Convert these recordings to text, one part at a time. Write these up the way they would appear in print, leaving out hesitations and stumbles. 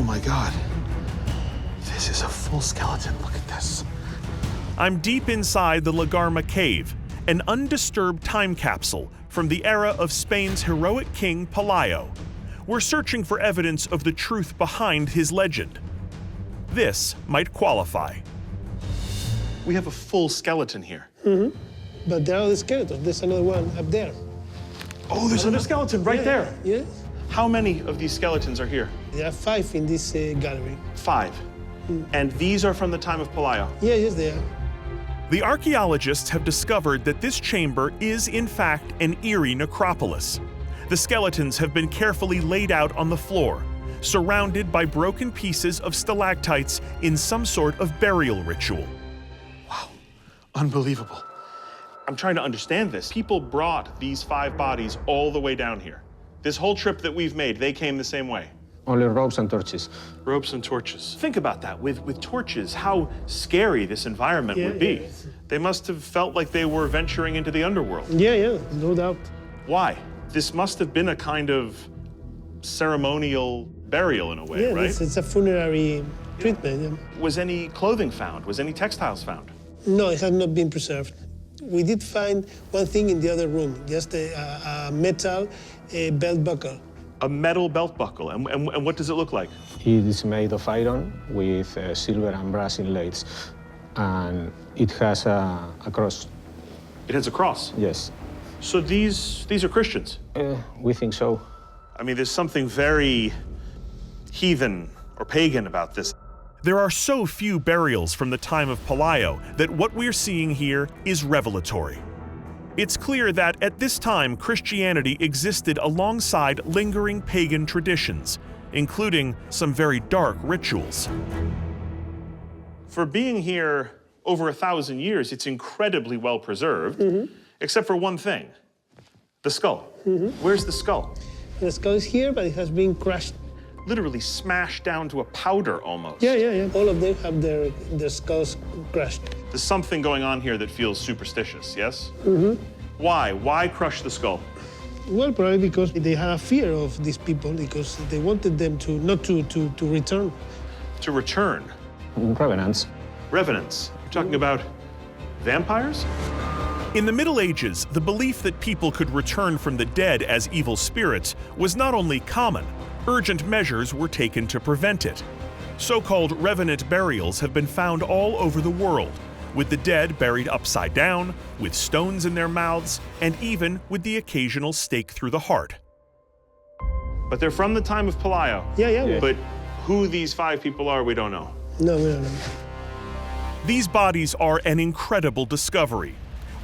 Oh my God. This is a full skeleton. Look at this. I'm deep inside the Lagarma Cave, an undisturbed time capsule from the era of Spain's heroic king Pelayo. We're searching for evidence of the truth behind his legend. This might qualify. We have a full skeleton here. But there are the skeletons. There's another one up there. Oh, there's another skeleton right there. Yeah. How many of these skeletons are here? There are 5 in this gallery. 5. And these are from the time of Pelayo. Yeah, yes, they are. The archaeologists have discovered that this chamber is, in fact, an eerie necropolis. The skeletons have been carefully laid out on the floor, surrounded by broken pieces of stalactites in some sort of burial ritual. Wow, unbelievable. I'm trying to understand this. People brought these 5 bodies all the way down here. This whole trip that we've made, they came the same way. Only ropes and torches. Ropes and torches. Think about that. With torches, how scary this environment would be. Yeah. They must have felt like they were venturing into the underworld. Yeah, no doubt. Why? This must have been a kind of ceremonial burial in a way, Yeah, right? it's a funerary treatment. Yeah. Was any clothing found? Was any textiles found? No, it has not been preserved. We did find one thing in the other room, just a metal belt buckle. A metal belt buckle. And what does it look like? It is made of iron with silver and brass inlays, and it has a cross. It has a cross. Yes. So these are Christians? We think so. I mean, there's something very heathen or pagan about this. There are so few burials from the time of Pelayo that what we're seeing here is revelatory. It's clear that at this time Christianity existed alongside lingering pagan traditions, including some very dark rituals. For being here over 1,000 years, it's incredibly well preserved, except for one thing, the skull. Where's the skull? The skull is here, but it has been crushed. Literally smashed down to a powder almost. Yeah. All of them have their skulls crushed. There's something going on here that feels superstitious, yes? Why? Why crush the skull? Well, probably because they had a fear of these people, because they wanted them not to return. To return. Revenants. Revenants. You're talking about vampires? In the Middle Ages, the belief that people could return from the dead as evil spirits was not only common, urgent measures were taken to prevent it. So-called revenant burials have been found all over the world, with the dead buried upside down, with stones in their mouths, and even with the occasional stake through the heart. But they're from the time of Pelayo. Yeah. But who these 5 people are, we don't know. No, we don't know. These bodies are an incredible discovery.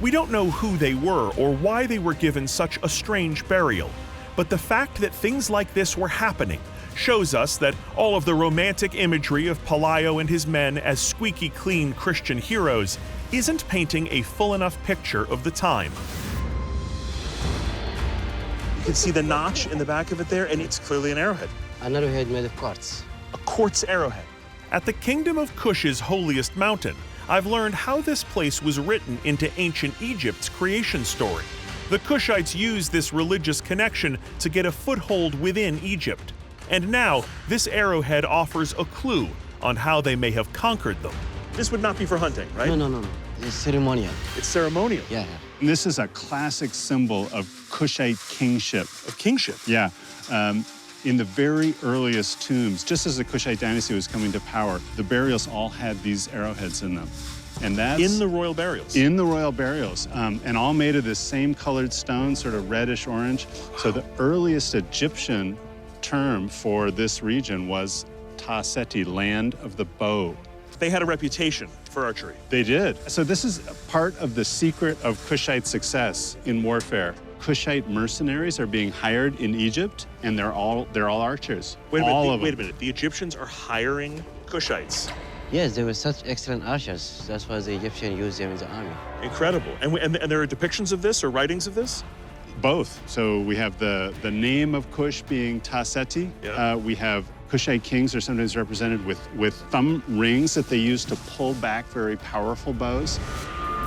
We don't know who they were or why they were given such a strange burial, but the fact that things like this were happening shows us that all of the romantic imagery of Pelayo and his men as squeaky clean Christian heroes isn't painting a full enough picture of the time. You can see the notch in the back of it there, and it's clearly an arrowhead. An arrowhead made of quartz. A quartz arrowhead. At the Kingdom of Kush's holiest mountain, I've learned how this place was written into ancient Egypt's creation story. The Kushites used this religious connection to get a foothold within Egypt. And now, this arrowhead offers a clue on how they may have conquered them. This would not be for hunting, right? No. It's ceremonial. It's ceremonial. Yeah. This is a classic symbol of Kushite kingship. Of kingship. Yeah. In the very earliest tombs, just as the Kushite dynasty was coming to power, the burials all had these arrowheads in them. And that's in the royal burials. In the royal burials, and all made of this same colored stone, sort of reddish orange. So the earliest Egyptian term for this region was Ta-Seti, land of the bow. They had a reputation for archery. They did. So this is part of the secret of Kushite success in warfare. Kushite mercenaries are being hired in Egypt, and they're all archers. Wait a minute. The Egyptians are hiring Kushites. Yes, they were such excellent archers. That's why the Egyptians used them in the army. Incredible. And there are depictions of this or writings of this? Both. So we have the name of Kush being Ta-Seti. Yeah. We have Kushite kings are sometimes represented with thumb rings that they use to pull back very powerful bows.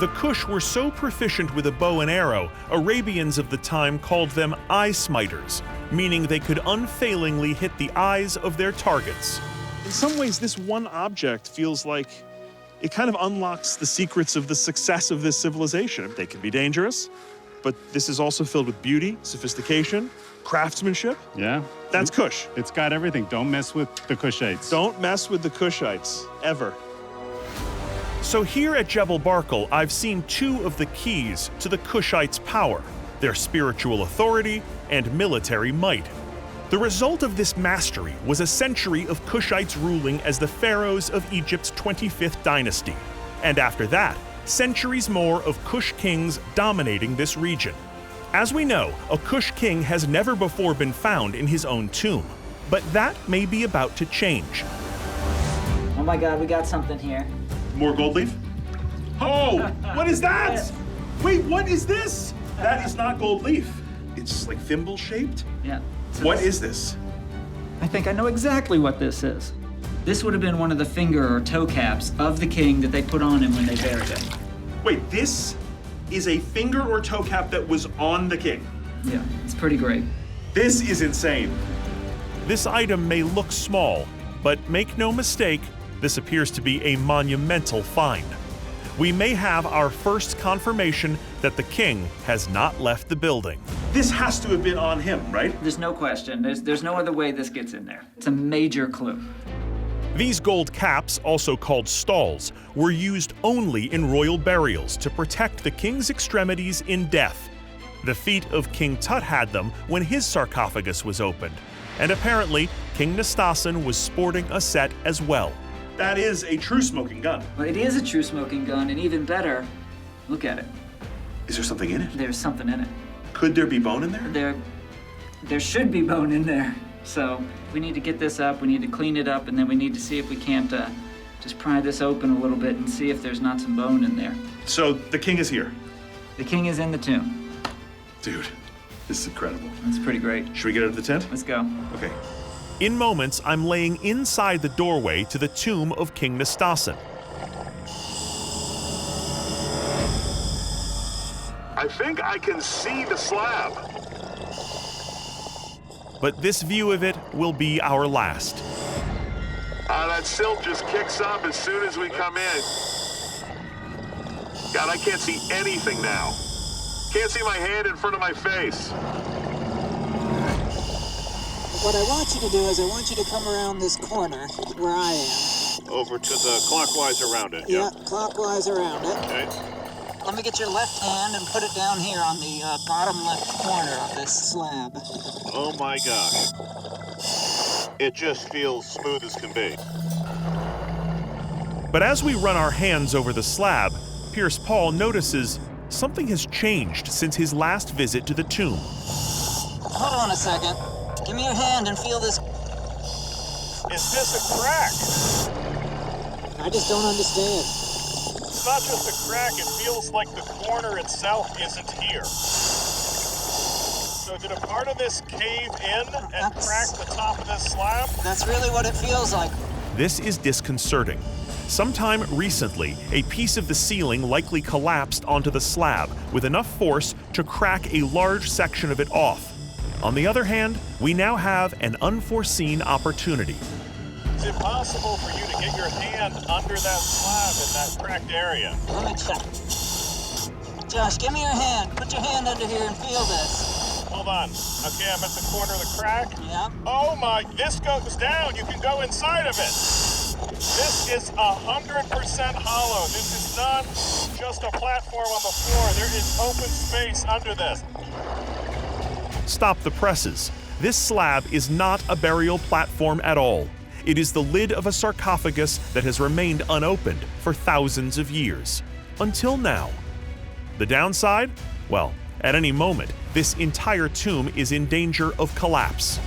The Kush were so proficient with a bow and arrow, Arabians of the time called them eye smiters, meaning they could unfailingly hit the eyes of their targets. In some ways, this one object feels like it kind of unlocks the secrets of the success of this civilization. They can be dangerous, but this is also filled with beauty, sophistication, craftsmanship. Yeah. That's Kush. It's got everything. Don't mess with the Kushites. Don't mess with the Kushites, ever. So here at Jebel Barkal, I've seen two of the keys to the Kushites' power, their spiritual authority and military might. The result of this mastery was a century of Kushites ruling as the pharaohs of Egypt's 25th dynasty, and after that, centuries more of Kush kings dominating this region. As we know, a Kush king has never before been found in his own tomb, but that may be about to change. Oh my God, we got something here. More gold leaf? Oh, what is that? Wait, what is this? That is not gold leaf. It's like thimble shaped? Yeah. So What is this? I think I know exactly what this is. This would have been one of the finger or toe caps of the king that they put on him when they buried him. Wait, this is a finger or toe cap that was on the king. Yeah, it's pretty great. This is insane. This item may look small, but make no mistake, this appears to be a monumental find. We may have our first confirmation that the king has not left the building. This has to have been on him, right? There's no question. There's no other way this gets in there. It's a major clue. These gold caps, also called stalls, were used only in royal burials to protect the king's extremities in death. The feet of King Tut had them when his sarcophagus was opened, and apparently King Nastasen was sporting a set as well. That is a true smoking gun. Well, it is a true smoking gun, and even better, look at it. Is there something in it? There's something in it. Could there be bone in there? There should be bone in there. So we need to get this up, we need to clean it up, and then we need to see if we can't just pry this open a little bit and see if there's not some bone in there. So the king is here. The king is in the tomb. Dude, this is incredible. That's pretty great. Should we get out of the tent? Let's go. Okay. In moments, I'm laying inside the doorway to the tomb of King Nastasen. I think I can see the slab. But this view of it will be our last. That silt just kicks up as soon as we come in. God, I can't see anything now. Can't see my hand in front of my face. What I want you to do is I want you to come around this corner where I am. Over to the clockwise around it. Yeah, clockwise around it. Okay. Let me get your left hand and put it down here on the bottom left corner of this slab. Oh my gosh. It just feels smooth as can be. But as we run our hands over the slab, Pierce Paul notices something has changed since his last visit to the tomb. Hold on a second. Give me your hand and feel this. Is this a crack? I just don't understand. It's not just a crack, it feels like the corner itself isn't here. So did a part of this cave in and crack the top of this slab? That's really what it feels like. This is disconcerting. Sometime recently, a piece of the ceiling likely collapsed onto the slab with enough force to crack a large section of it off. On the other hand, we now have an unforeseen opportunity. It's impossible for you to get your hand under that slab in that cracked area. Let me check. Josh, give me your hand. Put your hand under here and feel this. Hold on. Okay, I'm at the corner of the crack. Yeah. Oh my, this goes down. You can go inside of it. This is 100% hollow. This is not just a platform on the floor. There is open space under this. Stop the presses. This slab is not a burial platform at all. It is the lid of a sarcophagus that has remained unopened for thousands of years. Until now. The downside? Well, at any moment, this entire tomb is in danger of collapse.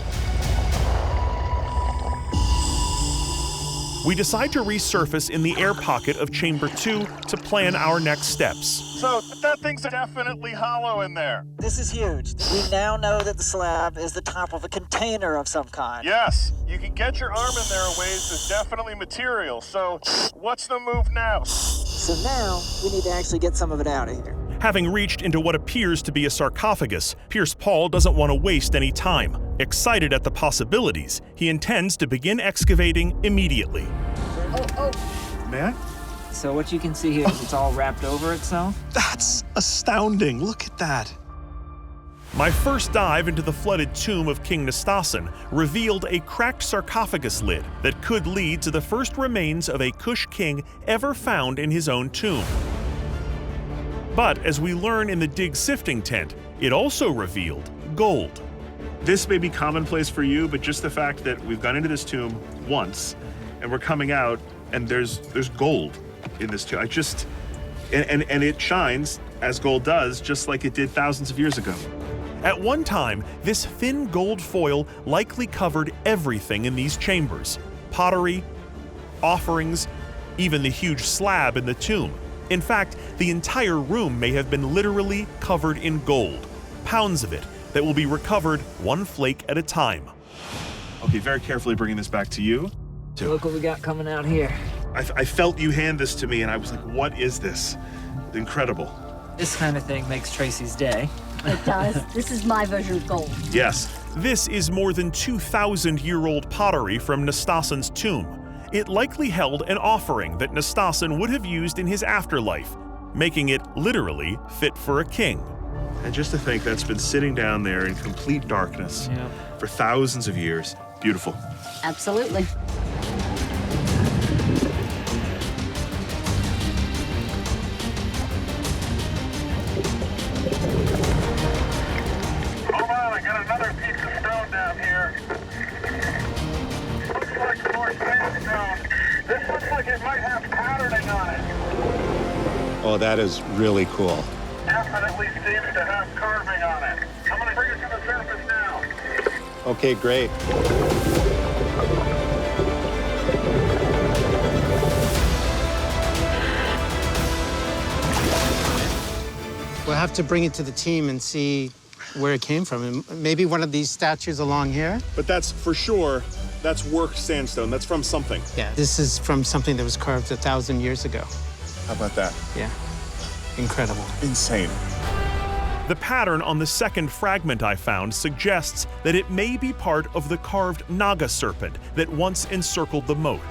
We decide to resurface in the air pocket of Chamber 2 to plan our next steps. So that thing's definitely hollow in there. This is huge. We now know that the slab is the top of a container of some kind. Yes, you can get your arm in there a ways. There's definitely material. So what's the move now? So now we need to actually get some of it out of here. Having reached into what appears to be a sarcophagus, Pierce Paul doesn't want to waste any time. Excited at the possibilities, he intends to begin excavating immediately. May I? So what you can see here is it's all wrapped over itself. That's astounding. Look at that. My first dive into the flooded tomb of King Nistasan revealed a cracked sarcophagus lid that could lead to the first remains of a Kush king ever found in his own tomb. But as we learn in the dig sifting tent, it also revealed gold. This may be commonplace for you, but just the fact that we've gone into this tomb once and we're coming out and there's gold in this tomb. And it shines as gold does, just like it did thousands of years ago. At one time, this thin gold foil likely covered everything in these chambers: pottery, offerings, even the huge slab in the tomb. In fact, the entire room may have been literally covered in gold, pounds of it that will be recovered one flake at a time. Okay, very carefully bringing this back to you. Look what we got coming out here. I felt you hand this to me and I was like, what is this? Incredible. This kind of thing makes Tracy's day. It does. This is my version of gold. Yes. This is more than 2,000-year-old pottery from Nistasan's tomb. It likely held an offering that Nistasan would have used in his afterlife, making it literally fit for a king. And just to think that's been sitting down there in complete darkness for thousands of years. Beautiful. Absolutely. Hold on, I got another piece of stone down here. Looks like more sandstone. This looks like it might have patterning on it. Oh, that is really cool. Definitely seems to have carving on it. I'm gonna bring it to the surface now. Okay, great. We'll have to bring it to the team and see where it came from. And maybe one of these statues along here. But that's for sure, that's worked sandstone. That's from something. Yeah, this is from something that was carved 1,000 years ago. How about that? Yeah, incredible. Insane. The pattern on the second fragment I found suggests that it may be part of the carved Naga serpent that once encircled the moat.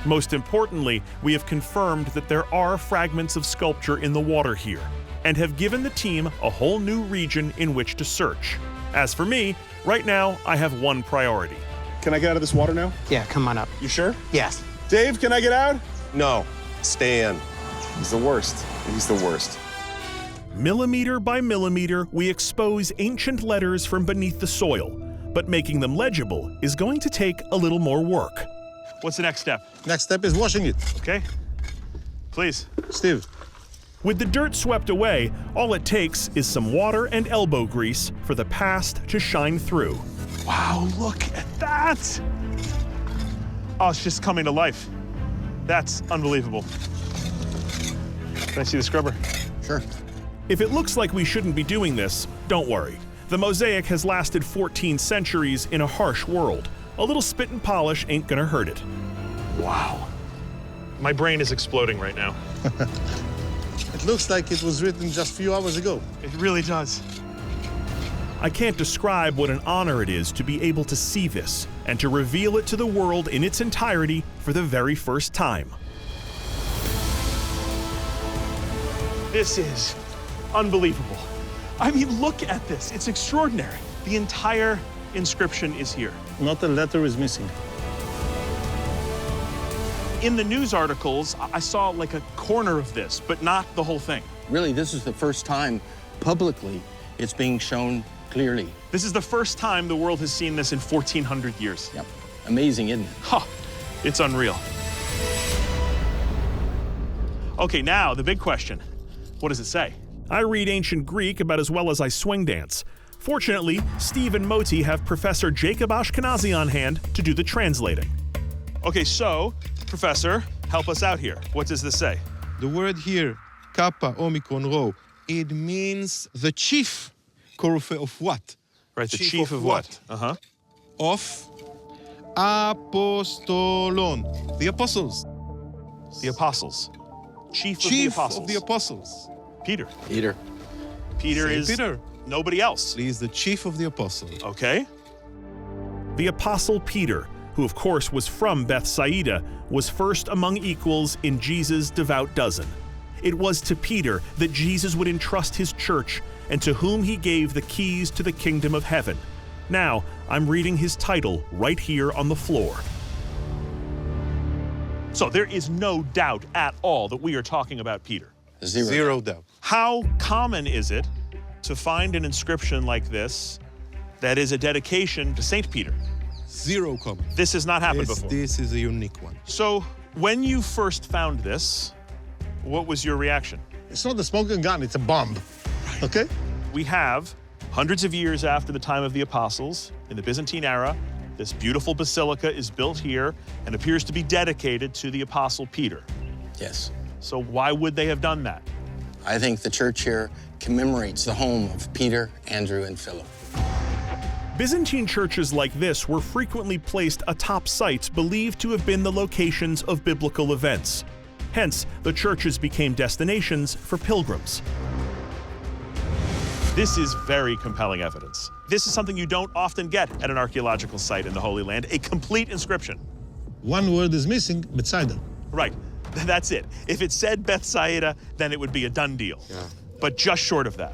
Most importantly, we have confirmed that there are fragments of sculpture in the water here, and have given the team a whole new region in which to search. As for me, right now I have one priority. Can I get out of this water now? Yeah, come on up. You sure? Yes. Dave, can I get out? No, stay in. He's the worst. He's the worst. Millimeter by millimeter, we expose ancient letters from beneath the soil, but making them legible is going to take a little more work. What's the next step? Next step is washing it. Okay. Please. Steve. With the dirt swept away, all it takes is some water and elbow grease for the past to shine through. Wow, look at that! Oh, it's just coming to life. That's unbelievable. Can I see the scrubber? Sure. If it looks like we shouldn't be doing this, don't worry. The mosaic has lasted 14 centuries in a harsh world. A little spit and polish ain't gonna hurt it. Wow. My brain is exploding right now. It looks like it was written just a few hours ago. It really does. I can't describe what an honor it is to be able to see this and to reveal it to the world in its entirety for the very first time. This is unbelievable. I mean, look at this. It's extraordinary. The entire inscription is here. Not a letter is missing. In the news articles, I saw like a corner of this, but not the whole thing. Really, this is the first time publicly it's being shown clearly. This is the first time the world has seen this in 1,400 years. Yep. Amazing, isn't it? Huh. It's unreal. Okay, now the big question. What does it say? I read ancient Greek about as well as I swing dance. Fortunately, Steve and Moti have Professor Jacob Ashkenazi on hand to do the translating. Okay, so, Professor, help us out here. What does this say? The word here, Kappa Omicron Rho, it means the chief Korufe of what? Right, the chief of what? Uh-huh. Of Apostolon, the apostles. The apostles. Chief of the apostles. Peter. Peter. Peter Saint is Peter. nobody else. He is the chief of the apostles. Okay. The Apostle Peter, who of course was from Bethsaida, was first among equals in Jesus' devout dozen. It was to Peter that Jesus would entrust his church and to whom he gave the keys to the kingdom of heaven. Now, I'm reading his title right here on the floor. So there is no doubt at all that we are talking about Peter. Zero doubt. How common is it to find an inscription like this that is a dedication to Saint Peter? Zero comment. This has not happened before. This is a unique one. So when you first found this, what was your reaction? It's not a smoking gun, it's a bomb. Okay? We have, hundreds of years after the time of the apostles, in the Byzantine era, this beautiful basilica is built here and appears to be dedicated to the Apostle Peter. Yes. So why would they have done that? I think the church here commemorates the home of Peter, Andrew, and Philip. Byzantine churches like this were frequently placed atop sites believed to have been the locations of biblical events. Hence, the churches became destinations for pilgrims. This is very compelling evidence. This is something you don't often get at an archaeological site in the Holy Land, a complete inscription. One word is missing, Bethsaida. Right, that's it. If it said Bethsaida, then it would be a done deal. Yeah. But just short of that.